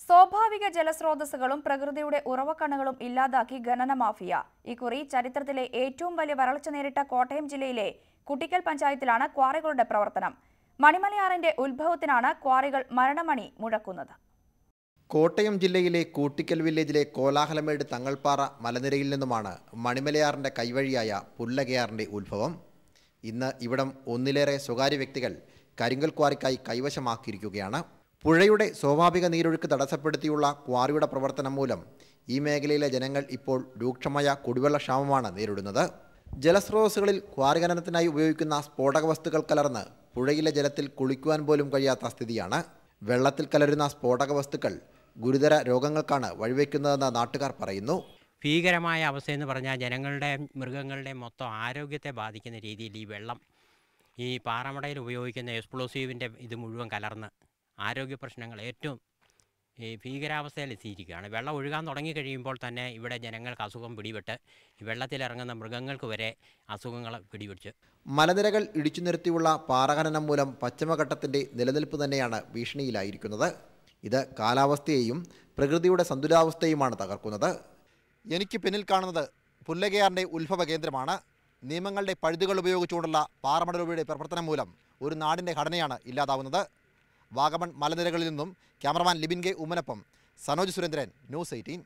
സ്വാഭാവിക ജലസ്രോതസ്സുകളും പ്രകൃതിയുടെ ഉറവക്കണ്ണുകളും ഇല്ലാതാക്കി ഖനന മാഫിയ. ഇക്കുറി ചരിത്രത്തിലെ ഏറ്റവും വലിയ വരൾച്ച നേരിട്ട കോട്ടയം ജില്ലയിലെ കുട്ടിക്കൽ പഞ്ചായത്തിലാണ് ക്വാറികളുടെ പ്രവർത്തനം. മണിമലയാറിന്റെ ഉത്ഭവത്തിനാണ് ക്വാറികൾ മരണമണി മുഴക്കുന്നത്. കോട്ടയം ജില്ലയിലെ കൂട്ടിക്കൽ വില്ലേജിലെ കോലാഹലമേട് തങ്ങൾപ്പാറ മലനിരയിൽ നിന്നുമാണ് മണിമലയാറിന്റെ കൈവഴിയായ പുല്ലകയാറിന്റെ ഉത്ഭവം. ഇന്ന് ഇവിടം ഒന്നിലേറെ സ്വകാര്യ വ്യക്തികൾ കരിങ്കൽ ക്വാറിക്കായി കൈവശമാക്കിയിരിക്കുകയാണ്. പുഴയുടെ സ്വാഭാവിക നീരൊഴുക്ക് തടസ്സപ്പെടുത്തിയുള്ള ക്വാറിയുടെ പ്രവർത്തനം മൂലം ഈ മേഖലയിലെ ജനങ്ങൾ ഇപ്പോൾ രൂക്ഷമായ കുടിവെള്ളക്ഷാമമാണ് നേരിടുന്നത്. ജലസ്രോതസ്സുകളിൽ ക്വാറി ഖനനത്തിനായി ഉപയോഗിക്കുന്ന സ്ഫോടക വസ്തുക്കൾ കലർന്ന് പുഴയിലെ ജലത്തിൽ കുളിക്കുവാൻ പോലും കഴിയാത്ത സ്ഥിതിയാണ്. വെള്ളത്തിൽ കലരുന്ന സ്ഫോടക വസ്തുക്കൾ ഗുരുതര രോഗങ്ങൾക്കാണ് വഴിവെക്കുന്നതെന്ന് നാട്ടുകാർ പറയുന്നു. ഭീകരമായ അവസ്ഥയെന്ന് പറഞ്ഞാൽ ജനങ്ങളുടെ മൃഗങ്ങളുടെ മൊത്തം ആരോഗ്യത്തെ ബാധിക്കുന്ന രീതിയിൽ ഈ വെള്ളം ഈ പാറമടയിൽ ഉപയോഗിക്കുന്ന എക്സ്പ്ലോസീവിൻ്റെ ഇത് മുഴുവൻ കലർന്ന് ആരോഗ്യ പ്രശ്നങ്ങൾ ഏറ്റവും ഈ ഭീകരാവസ്ഥയിൽ എത്തിയിരിക്കുകയാണ്. വെള്ളം ഒഴുകാൻ തുടങ്ങിക്കഴിയുമ്പോൾ തന്നെ ഇവിടെ ജനങ്ങൾക്ക് അസുഖം പിടിപെട്ട് വെള്ളത്തിലിറങ്ങുന്ന മൃഗങ്ങൾക്ക് വരെ അസുഖങ്ങൾ പിടിപിടിച്ച് മലനിരകൾ ഇടിച്ചു നിരത്തിയുള്ള പാറഖനനം മൂലം പശ്ചിമഘട്ടത്തിൻ്റെ നിലനിൽപ്പ് തന്നെയാണ് ഭീഷണിയിലായിരിക്കുന്നത്. ഇത് കാലാവസ്ഥയെയും പ്രകൃതിയുടെ സന്തുലിതാവസ്ഥയുമാണ് തകർക്കുന്നത്. എനിക്ക് പിന്നിൽ കാണുന്നത് പുല്ലകയാറിൻ്റെ ഉത്ഭവ കേന്ദ്രമാണ്. നിയമങ്ങളുടെ പഴുതുകൾ ഉപയോഗിച്ചുകൊണ്ടുള്ള പാറമടലുകളുടെ പ്രവർത്തനം മൂലം ഒരു നാടിൻ്റെ ഘടനയാണ് ഇല്ലാതാവുന്നത്. വാഗമൺ മലനിരകളിൽ നിന്നും ക്യാമറമാൻ ലിബിൻ കെ ഉമ്മനൊപ്പം സനോജ് സുരേന്ദ്രൻ, ന്യൂസ് 18.